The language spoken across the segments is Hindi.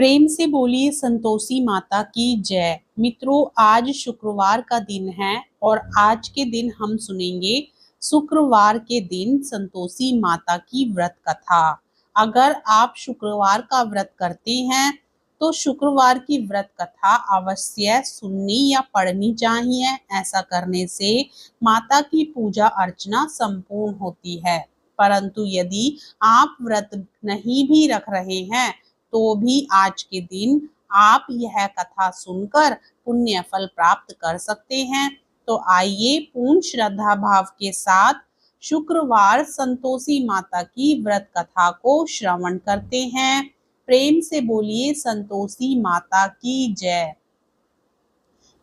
प्रेम से बोलिए संतोषी माता की जय। मित्रों, आज शुक्रवार का दिन है और आज के दिन हम सुनेंगे शुक्रवार के दिन संतोषी माता की व्रत कथा। अगर आप शुक्रवार का व्रत करते हैं तो शुक्रवार की व्रत कथा अवश्य सुननी या पढ़नी चाहिए। ऐसा करने से माता की पूजा अर्चना संपूर्ण होती है। परंतु यदि आप व्रत नहीं भी रख रहे हैं तो भी आज के दिन आप यह कथा सुनकर पुण्य फल प्राप्त कर सकते हैं। तो आइए पूर्ण श्रद्धा भाव के साथ शुक्रवार संतोषी माता की व्रत कथा को श्रवण करते हैं। प्रेम से बोलिए संतोषी माता की जय।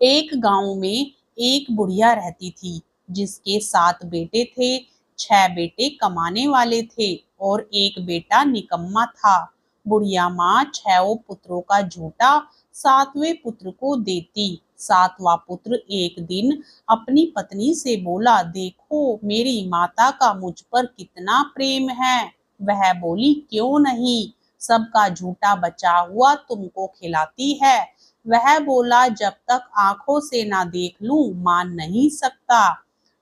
एक गांव में एक बुढ़िया रहती थी जिसके 7 बेटे थे। 6 बेटे कमाने वाले थे और एक बेटा निकम्मा था। बुढ़िया माँ 6 पुत्रों का झूठा 7वें पुत्र को देती। 7वां पुत्र एक दिन अपनी पत्नी से बोला, देखो मेरी माता का मुझ पर कितना प्रेम है। वह बोली, क्यों नहीं, सबका झूठा बचा हुआ तुमको खिलाती है। वह बोला, जब तक आंखों से ना देख लूं मान नहीं सकता।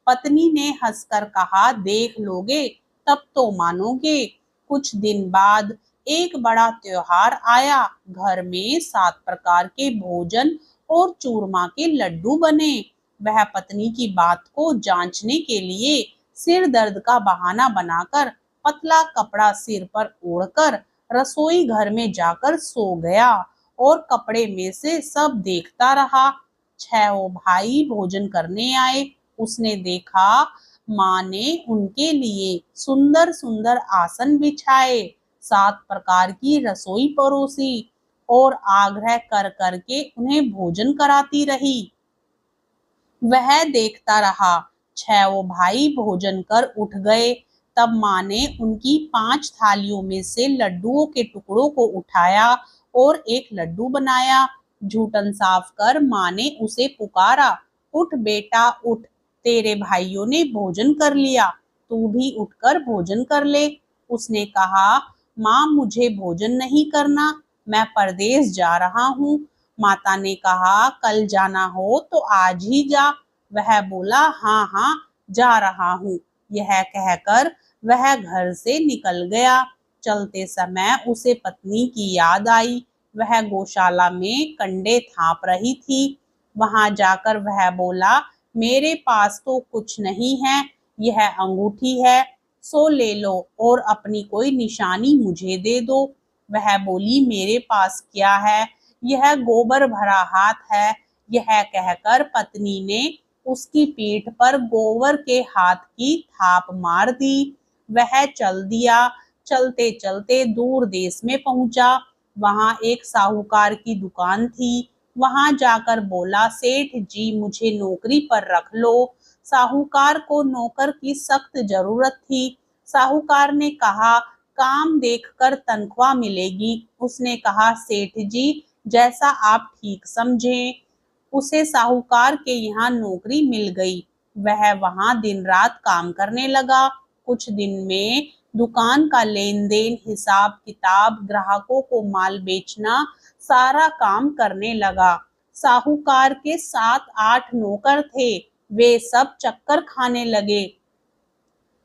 पत्नी ने हंसकर कहा, देख लोगे तब तो मानोगे। कुछ दिन बाद एक बड़ा त्योहार आया। घर में 7 प्रकार के भोजन और चूरमा के लड्डू बने। वह पत्नी की बात को जांचने के लिए सिर दर्द का बहाना बनाकर पतला कपड़ा सिर पर ओढ़कर रसोई घर में जाकर सो गया और कपड़े में से सब देखता रहा। 6 भाई भोजन करने आए। उसने देखा माँ ने उनके लिए सुंदर सुंदर आसन बिछाए, 7 प्रकार की रसोई परोसी और आग्रह कर करके उन्हें भोजन कराती रही। वह देखता रहा। 6 भाई भोजन कर उठ गए। तब माँ ने उनकी 5 थालियों में से लड्डुओं के टुकड़ों को उठाया और एक लड्डू बनाया। जूठन साफ कर माँ ने उसे पुकारा, उठ बेटा उठ, तेरे भाइयों ने भोजन कर लिया, तू भी उठकर भोजन कर ले। उसने कहा, माँ मुझे भोजन नहीं करना, मैं परदेश जा रहा हूँ। माता ने कहा, कल जाना हो तो आज ही जा। वह बोला, हाँ हाँ जा रहा हूँ। यह कहकर वह घर से निकल गया। चलते समय उसे पत्नी की याद आई। वह गौशाला में कंडे थाप रही थी। वहां जाकर वह बोला, मेरे पास तो कुछ नहीं है, यह अंगूठी है, सो ले लो और अपनी कोई निशानी मुझे दे दो। वह बोली, मेरे पास क्या है, यह गोबर भरा हाथ है। यह कहकर पत्नी ने उसकी पीठ पर गोबर के हाथ की थाप मार दी। वह चल दिया। चलते चलते दूर देश में पहुंचा। वहां एक साहूकार की दुकान थी। वहां जाकर बोला, सेठ जी मुझे नौकरी पर रख लो। साहूकार को नौकर की सख्त जरूरत थी। साहूकार ने कहा, काम देखकर तनख्वाह मिलेगी। उसने कहा, सेठ जी जैसा आप ठीक समझें। उसे साहूकार के यहाँ नौकरी मिल गई। वह वहां दिन रात काम करने लगा। कुछ दिन में दुकान का लेन देन, हिसाब किताब, ग्राहकों को माल बेचना, सारा काम करने लगा। साहूकार के 7-8 नौकर थे। वे सब चक्कर खाने लगे।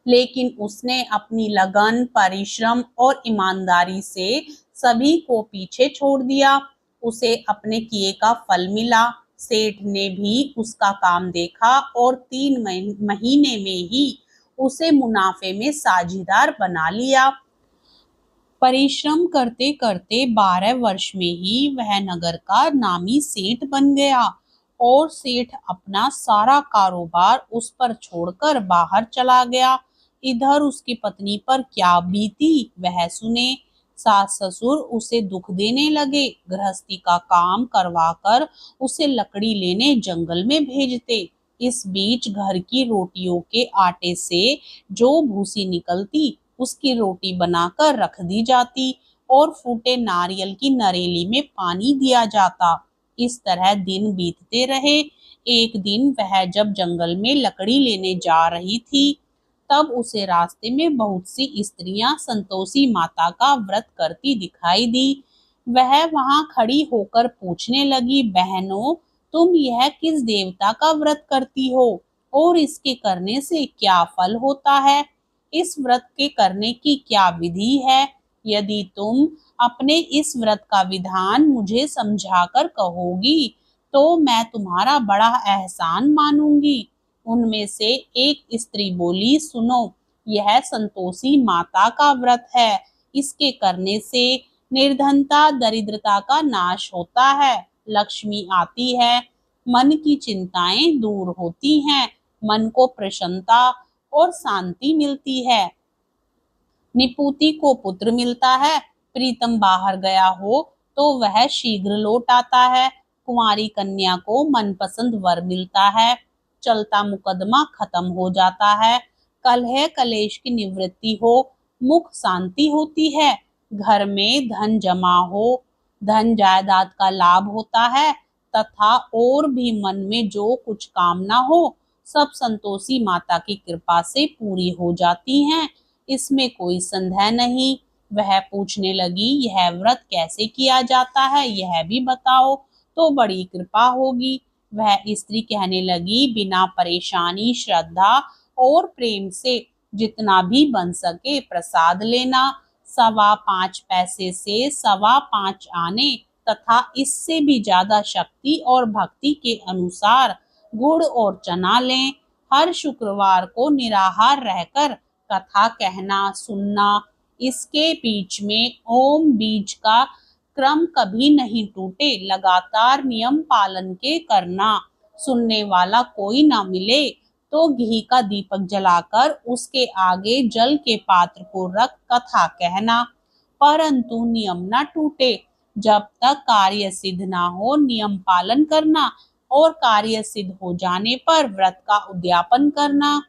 लेकिन उसने अपनी लगन, परिश्रम और ईमानदारी से सभी को पीछे छोड़ दिया। उसे अपने किए का फल मिला। सेठ ने भी उसका काम देखा और 3 महीने में ही उसे मुनाफे में साझीदार बना लिया। परिश्रम करते करते 12 वर्ष में ही वह नगर का नामी सेठ बन गया और सेठ अपना सारा कारोबार उस पर छोड़कर बाहर चला गया। इधर उसकी पत्नी पर क्या बीती वह सुने। सास ससुर उसे दुख देने लगे। गृहस्थी का काम करवाकर उसे लकड़ी लेने जंगल में भेजते। इस बीच घर की रोटियों के आटे से जो भूसी निकलती उसकी रोटी बनाकर रख दी जाती और फूटे नारियल की नरेली में पानी दिया जाता। इस तरह दिन बीतते रहे। एक दिन वह जब जंगल में लकड़ी लेने जा रही थी तब उसे रास्ते में बहुत सी स्त्रियां संतोषी माता का व्रत करती दिखाई दी। वह वहां खड़ी होकर पूछने लगी, बहनों, तुम यह किस देवता का व्रत करती हो और इसके करने से क्या फल होता है? इस व्रत के करने की क्या विधि है? यदि तुम अपने इस व्रत का विधान मुझे समझाकर कहोगी तो मैं तुम्हारा बड़ा एहसान मानूंगी। उनमें से एक स्त्री बोली, सुनो, यह संतोषी माता का व्रत है। इसके करने से निर्धनता दरिद्रता का नाश होता है, लक्ष्मी आती है, मन की चिंताएं दूर होती हैं, मन को प्रसन्नता और शांति मिलती है, निपुति को पुत्र मिलता है, प्रीतम बाहर गया हो तो वह शीघ्र लौट आता है, कुंवारी कन्या को मनपसंद वर मिलता है, चलता मुकदमा खत्म हो जाता है, कलह कलेश की निवृत्ति हो, मुख शांति होती है, घर में धन जमा हो, धन जायदाद का लाभ होता है, तथा और भी मन में जो कुछ कामना हो सब संतोषी माता की कृपा से पूरी हो जाती हैं। इसमें कोई संदेह नहीं। वह पूछने लगी, यह व्रत कैसे किया जाता है, यह भी बताओ तो बड़ी कृपा होगी। वह स्त्री कहने लगी, बिना परेशानी, श्रद्धा और प्रेम से जितना भी बन सके प्रसाद लेना, 5.25 पैसे से 5.25 आने तथा इससे भी ज्यादा शक्ति और भक्ति के अनुसार गुड़ और चना लें। हर शुक्रवार को निराहार रहकर कथा कहना, सुनना, इसके बीच में ओम बीज का क्रम कभी नहीं टूटे, लगातार नियम पालन के करना। सुनने वाला कोई ना मिले तो घी का दीपक जलाकर उसके आगे जल के पात्र को रख कथा कहना, परंतु नियम ना टूटे। जब तक कार्य सिद्ध ना हो नियम पालन करना और कार्य सिद्ध हो जाने पर व्रत का उद्यापन करना।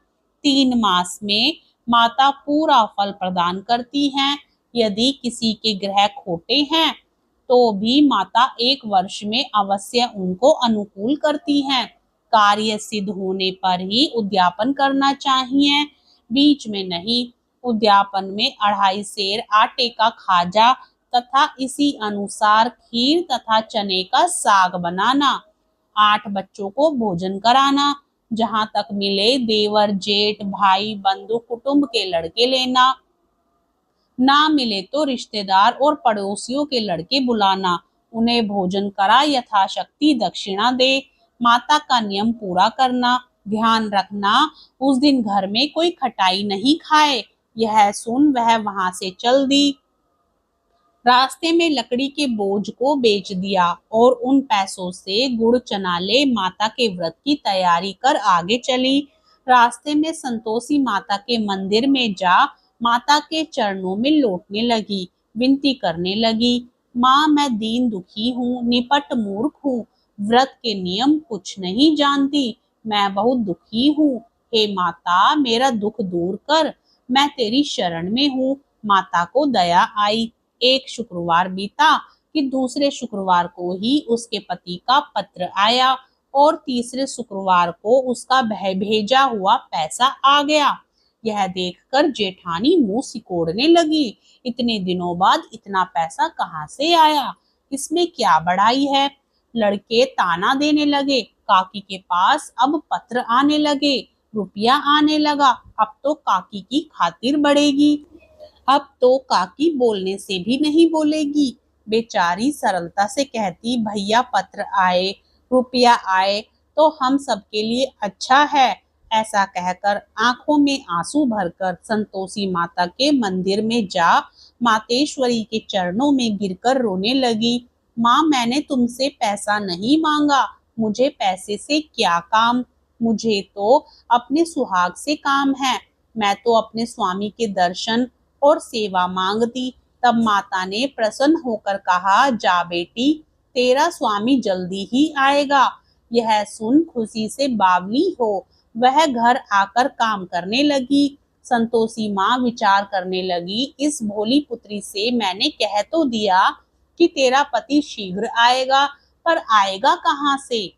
3 मास में माता पूरा फल प्रदान करती हैं। यदि किसी के ग्रह खोटे हैं तो भी माता 1 वर्ष में अवश्य उनको अनुकूल करती हैं। कार्य सिद्ध होने पर ही उद्यापन करना चाहिए, बीच में नहीं। उद्यापन में 2.5 सेर आटे का खाजा तथा इसी अनुसार खीर तथा चने का साग बनाना, 8 बच्चों को भोजन कराना, जहां तक मिले देवर जेठ भाई बंधु कुटुंब के लड़के लेना, ना मिले तो रिश्तेदार और पड़ोसियों के लड़के बुलाना, उन्हें भोजन करा यथाशक्ति दक्षिणा दे। माता का नियम पूरा करना, ध्यान रखना उस दिन घर में कोई खटाई नहीं खाए। यह सुन वह वहां से चल दी। रास्ते में लकड़ी के बोझ को बेच दिया और उन पैसों से गुड़ चना ले माता के व्रत की तैयारी कर आगे चली। रास्ते में संतोषी माता के मंदिर में जा माता के चरणों में लौटने लगी, विनती करने लगी, माँ मैं दीन दुखी हूँ, निपट मूर्ख हूँ, व्रत के नियम कुछ नहीं जानती, मैं बहुत दुखी हूँ। हे माता मेरा दुख दूर कर, मैं तेरी शरण में हूँ। माता को दया आई। एक शुक्रवार बीता कि दूसरे शुक्रवार को ही उसके पति का पत्र आया और तीसरे शुक्रवार को उसका भेजा हुआ पैसा आ गया। यह देखकर जेठानी मुंह सिकोड़ने लगी, इतने दिनों बाद इतना पैसा कहाँ से आया, इसमें क्या बढ़ाई है। लड़के ताना देने लगे, काकी के पास अब पत्र आने लगे, रुपया आने लगा, अब तो काकी की खातिर बढ़ेगी, अब तो काकी बोलने से भी नहीं बोलेगी। बेचारी सरलता से कहती, भैया पत्र आए, रुपया आए तो हम सबके लिए अच्छा है। ऐसा कहकर आंखों में आंसू भरकर संतोषी माता के मंदिर में जा मातेश्वरी के चरणों में गिरकर रोने लगी। माँ मैंने तुमसे पैसा नहीं मांगा, मुझे पैसे से क्या काम, मुझे तो अपने सुहाग से काम है, मैं तो अपने स्वामी के दर्शन और सेवा मांगती। तब माता ने प्रसन्न होकर कहा, जा बेटी तेरा स्वामी जल्दी ही आएगा। यह सुन खुशी से बावली हो वह घर आकर काम करने लगी। संतोषी माँ विचार करने लगी, इस भोली पुत्री से मैंने कह तो दिया कि तेरा पति शीघ्र आएगा, पर आएगा कहाँ से,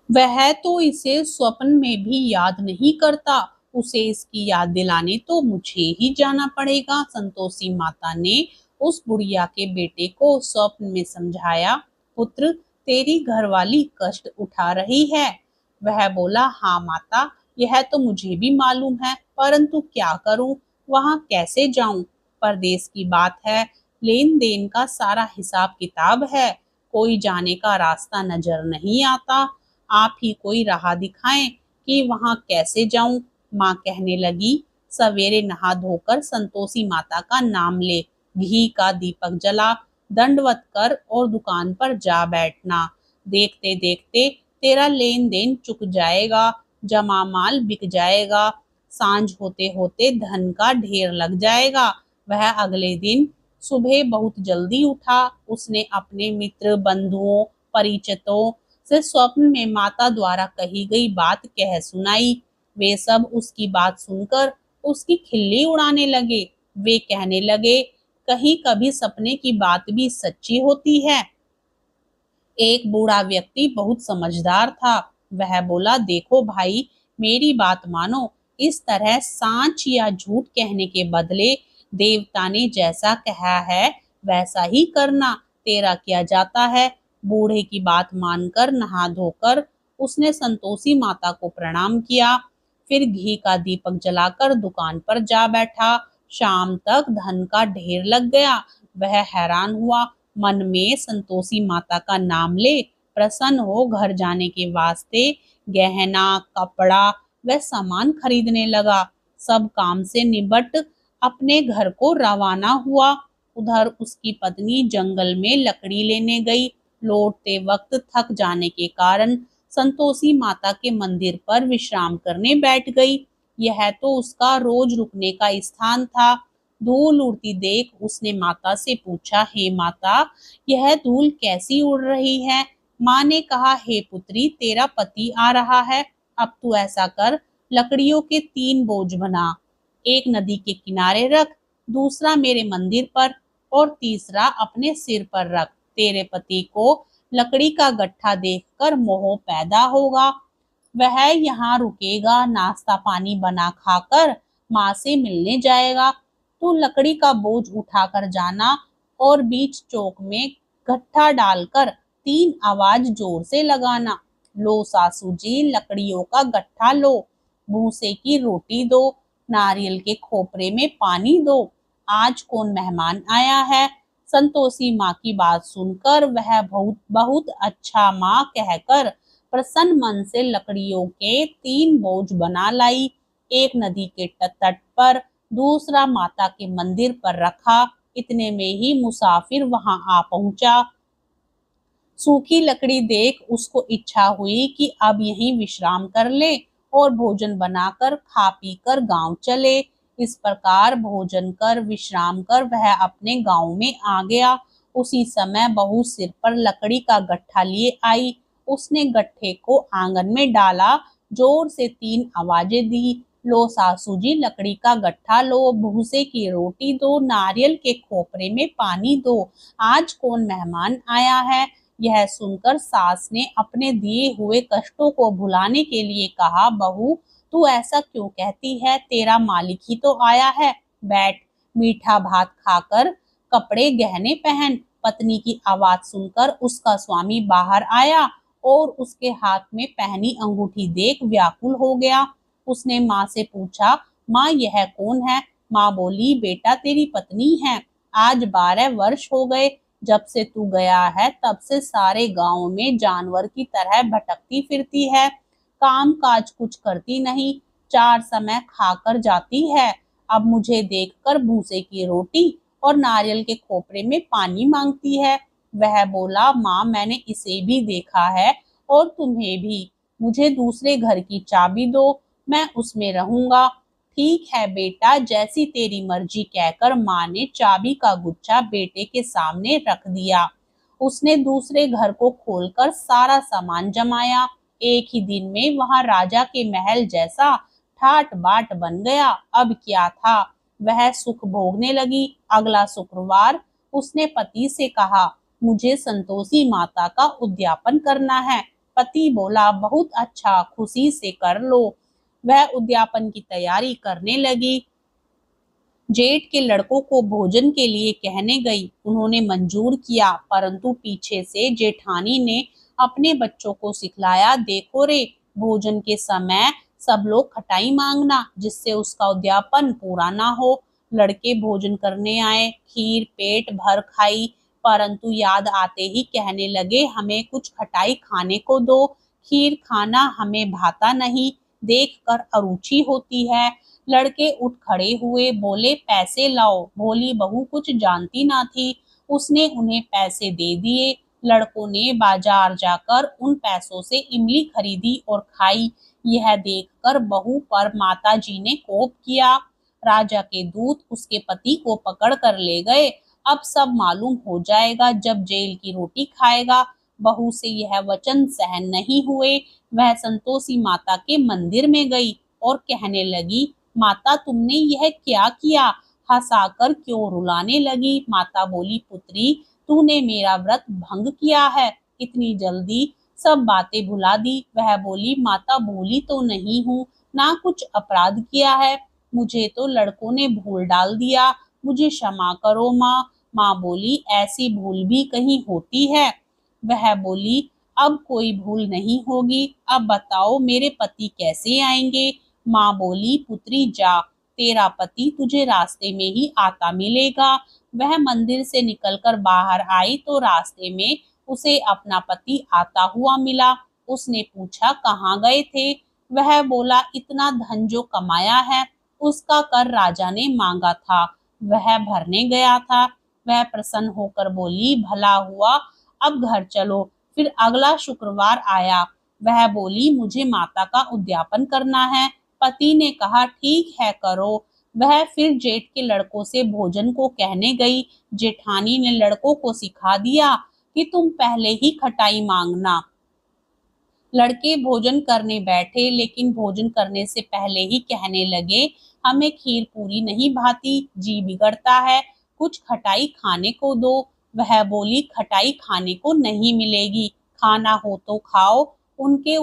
वह तो इसे स्वप्न में भी याद नहीं करता, उसे इसकी याद दिलाने तो मुझे ही जाना पड़ेगा। संतोषी माता ने उस बुढ़िया के बेटे को स्वप्न में समझाया, पुत्र तेरी घरवाली कष्ट उठा रही है। वह बोला, हाँ माता, यह तो मुझे भी मालूम है, परंतु क्या करूं, वहां कैसे जाऊं? परदेश की बात है, लेन देन का सारा हिसाब किताब है, कोई जाने का रास्ता नजर नहीं आता। आप ही कोई राह दिखाएं कि वहां कैसे जाऊं। माँ कहने लगी, सवेरे नहा धोकर संतोषी माता का नाम ले, घी का दीपक जला, दंडवत कर और दुकान पर जा बैठना। देखते देखते तेरा लेन देन चुक जाएगा, जमा माल बिक जाएगा, सांझ होते होते धन का ढेर लग जाएगा। वह अगले दिन सुबह बहुत जल्दी उठा। उसने अपने मित्र बंधुओं परिचितों से स्वप्न में माता द्वारा कही गई बात कह सुनाई। वे सब उसकी बात सुनकर उसकी खिल्ली उड़ाने लगे। वे कहने लगे, कहीं कभी सपने की बात भी सच्ची होती है। एक बूढ़ा व्यक्ति बहुत समझदार था। वह बोला, देखो भाई, मेरी बात मानो, इस तरह सांच या झूठ कहने के बदले देवता ने जैसा कहा है वैसा ही करना। तेरा किया जाता है। बूढ़े की बात मानकर नहा धोकर उसने संतोषी माता को प्रणाम किया। फिर घी का दीपक जलाकर दुकान पर जा बैठा। शाम तक धन का ढेर लग गया। वह हैरान हुआ, मन में संतोषी माता का नाम ले प्रसन्न हो घर जाने के वास्ते गहना कपड़ा व सामान खरीदने लगा। सब काम से निबट अपने घर को रवाना हुआ। उधर उसकी पत्नी जंगल में लकड़ी लेने गई। लौटते वक्त थक जाने के कारण संतोषी माता के मंदिर पर विश्राम करने बैठ गई। यह तो उसका रोज रुकने का स्थान था। धूल उड़ती देख उसने माता से पूछा, हे माता, यह धूल कैसी उड़ रही है? माँ ने कहा, हे पुत्री, तेरा पति आ रहा है। अब तू ऐसा कर, लकड़ियों के 3 बोझ बना, एक नदी के किनारे रख, दूसरा मेरे मंदिर पर और तीसरा अपने सिर पर रख। तेरे पति को लकड़ी का गट्ठा देखकर मोह पैदा होगा। वह यहाँ रुकेगा, नाश्ता पानी बना खाकर माँ से मिलने जाएगा। तू लकड़ी का बोझ उठाकर जाना और बीच चौक में गट्ठा डालकर 3 आवाज जोर से लगाना। लो सासू जी, लकड़ियों का गट्ठा लो, भूसे की रोटी दो, नारियल के खोपरे में पानी दो, आज कौन मेहमान आया है? संतोषी माँ की बात सुनकर वह बहुत बहुत अच्छा माँ कहकर प्रसन्न मन से लकड़ियों के 3 बोझ बना लाई। एक नदी के तट पर, दूसरा माता के मंदिर पर रखा। इतने में ही मुसाफिर वहां आ पहुंचा। सूखी लकड़ी देख उसको इच्छा हुई कि अब यहीं विश्राम कर ले और भोजन बनाकर खा पी कर गांव चले। इस प्रकार भोजन कर विश्राम कर वह अपने गांव में आ गया। उसी समय बहू सिर पर लकड़ी का गट्ठा लिए आई। उसने गट्ठे को आंगन में डाला, जोर से 3 आवाजें दी। लो सासू जी, लकड़ी का गट्ठा लो, भूसे की रोटी दो, नारियल के खोपरे में पानी दो, आज कौन मेहमान आया है? यह सुनकर सास ने अपने दिए हुए कष्टों को भुलाने के लिए कहा, बहू तू ऐसा क्यों कहती है? तेरा मालिक ही तो आया है। बैठ, मीठा भात खाकर कपड़े गहने पहन। पत्नी की आवाज सुनकर उसका स्वामी बाहर आया और उसके हाथ में पहनी अंगूठी देख व्याकुल हो गया। उसने माँ से पूछा, माँ यह कौन है? माँ बोली, बेटा तेरी पत्नी है। आज 12 वर्ष हो गए जब से तू गया है, तब से सारे गांव में जानवर की तरह भटकती फिरती है, काम काज कुछ करती नहीं, 4 समय खाकर जाती है। अब मुझे देखकर भूसे की रोटी और नारियल के खोपरे में पानी मांगती है। वह बोला, माँ मैंने इसे भी देखा है और तुम्हें भी। मुझे दूसरे घर की चाबी दो, मैं उसमें रहूंगा। ठीक है बेटा, जैसी तेरी मर्जी कहकर माँ ने चाबी का गुच्छा बेटे के सामने रख दिया। उसने दूसरे घर को खोलकर सारा सामान जमाया। एक ही दिन में वहां राजा के महल जैसा ठाट बाट बन गया। अब क्या था, वह सुख भोगने लगी। अगला शुक्रवार उसने पति से कहा, मुझे संतोषी माता का उद्यापन करना है। पति बोला, बहुत अच्छा, खुशी से कर लो। वह उद्यापन की तैयारी करने लगी। जेठ के लड़कों को भोजन के लिए कहने गई। उन्होंने मंजूर किया, परंतु पीछे से जेठानी ने अपने बच्चों को सिखलाया, देखो रे, भोजन के समय सब लोग खटाई मांगना, जिससे उसका उद्यापन पूरा ना हो। लड़के भोजन करने आए, खीर पेट भर खाई, परंतु याद आते ही कहने लगे, हमें कुछ खटाई खाने को दो, खीर खाना हमें भाता नहीं, देखकर अरुचि होती है। लड़के उठ खड़े हुए, बोले, पैसे लाओ। भोली बहू कुछ जानती ना थी, उसने उन्हें पैसे दे दिए। लड़कों ने बाजार जाकर उन पैसों से इमली खरीदी और खाई। यह देखकर बहू पर माताजी ने कोप किया। राजा के दूत उसके पति को पकड़ कर ले गए। अब सब मालूम हो जाएगा जब जेल की रोटी खाएगा। बहू से यह वचन सहन नहीं हुए। वह संतोषी माता के मंदिर में गई और कहने लगी, माता तुमने यह क्या किया? हंसाकर क्यों रुलाने लगी? माता बोली, पुत्री तूने मेरा व्रत भंग किया है, इतनी जल्दी सब बातें भुला दी। वह बोली, माता भूली तो नहीं हूँ, ना कुछ अपराध किया है, मुझे तो लड़कों ने भूल डाल दिया, मुझे क्षमा करो माँ। माँ बोली, ऐसी भूल भी कहीं होती है? वह बोली, अब कोई भूल नहीं होगी, अब बताओ मेरे पति कैसे आएंगे? माँ बोली, पुत्री जा, तेरा पति तुझे रास्ते में ही आता मिलेगा। वह मंदिर से निकलकर बाहर आई तो रास्ते में उसे अपना पति आता हुआ मिला। उसने पूछा, कहाँ गए थे? वह बोला, इतना धन जो कमाया है उसका कर राजा ने मांगा था, वह भरने गया था। वह प्रसन्न होकर बोली, भला हुआ, अब घर चलो। फिर अगला शुक्रवार आया। वह बोली, मुझे माता का उद्यापन करना है। पति ने कहा, ठीक है करो। वह फिर जेठ के लड़कों से भोजन को कहने गई। जेठानी ने लड़कों को सिखा दिया कि तुम पहले ही खटाई मांगना। लड़के भोजन करने बैठे, लेकिन भोजन करने से पहले ही कहने लगे, हमें खीर पूरी नहीं भाती, जी बिगड़ता है, कुछ खटाई खाने को दो। वह बोली, खटाई खाने को नहीं मिलेगी, खाना हो तो खाओ। उनके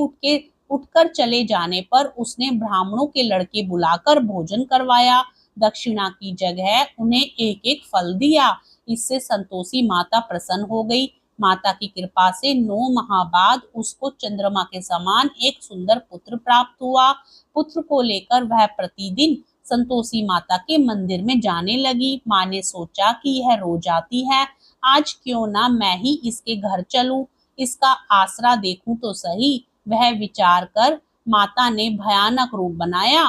उठकर चले जाने पर उसने ब्राह्मणों के लड़के बुलाकर भोजन करवाया। दक्षिणा की जगह उन्हें एक एक फल दिया। इससे संतोषी माता प्रसन्न हो गई। माता की कृपा से 9 माह बाद उसको चंद्रमा के समान एक सुंदर पुत्र प्राप्त हुआ। पुत्र को लेकर वह प्रतिदिन संतोषी माता के मंदिर में जाने लगी। माँ ने सोचा कि यह रोज आती है, आज क्यों ना मैं ही इसके घर चलूं, इसका आसरा देखूं तो सही। वह विचार कर माता ने भयानक रूप बनाया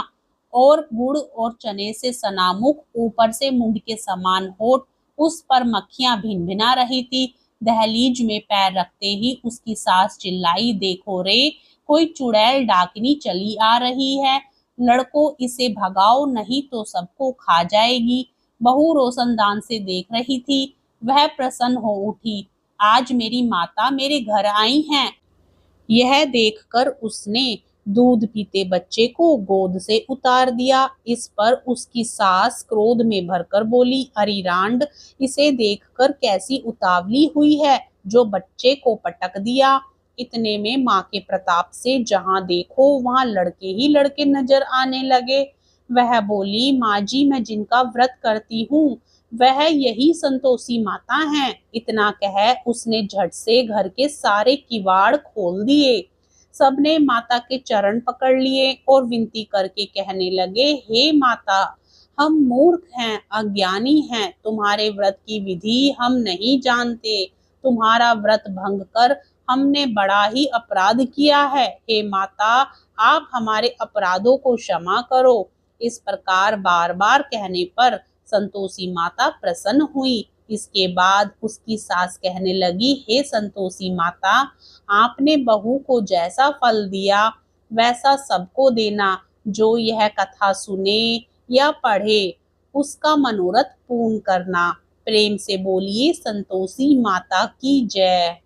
और गुड़ और चने से सना मुख, ऊपर से मुंड के समान होठ, उस पर मक्खियां भिनभिना रही थी। दहलीज में पैर रखते ही उसकी सास चिल्लाई, देखो रे, कोई चुड़ैल डाकिनी चली आ रही है, लड़कों इसे भगाओ नहीं तो सबको खा जाएगी। बहू रोशनदान से देख रही थी। वह प्रसन्न हो उठी, आज मेरी माता मेरे घर आई हैं। यह देखकर उसने दूध पीते बच्चे को गोद से उतार दिया। इस पर उसकी सास क्रोध में भरकर बोली, अरे रांड, इसे देखकर कैसी उतावली हुई है, जो बच्चे को पटक दिया। इतने में माँ के प्रताप से जहां देखो वहां लड़के ही लड़के नजर आने लगे। वह बोली, माँ जी, मैं जिनका व्रत करती हूँ वह यही संतोषी माता हैं। इतना कह उसने झट से घर के सारे किवाड़ खोल दिए। सबने माता के चरण पकड़ लिए और विनती करके कहने लगे, हे माता, हम मूर्ख हैं, अज्ञानी हैं, तुम्हारे व्रत की विधि हम नहीं जानते, तुम्हारा व्रत भंग कर हमने बड़ा ही अपराध किया है। हे माता, आप हमारे अपराधों को क्षमा करो। इस प्रकार बार बार कहने पर संतोषी माता प्रसन्न हुई। इसके बाद उसकी सास कहने लगी, हे संतोषी माता, आपने बहू को जैसा फल दिया वैसा सबको देना, जो यह कथा सुने या पढ़े उसका मनोरथ पूर्ण करना। प्रेम से बोलिए, संतोषी माता की जय।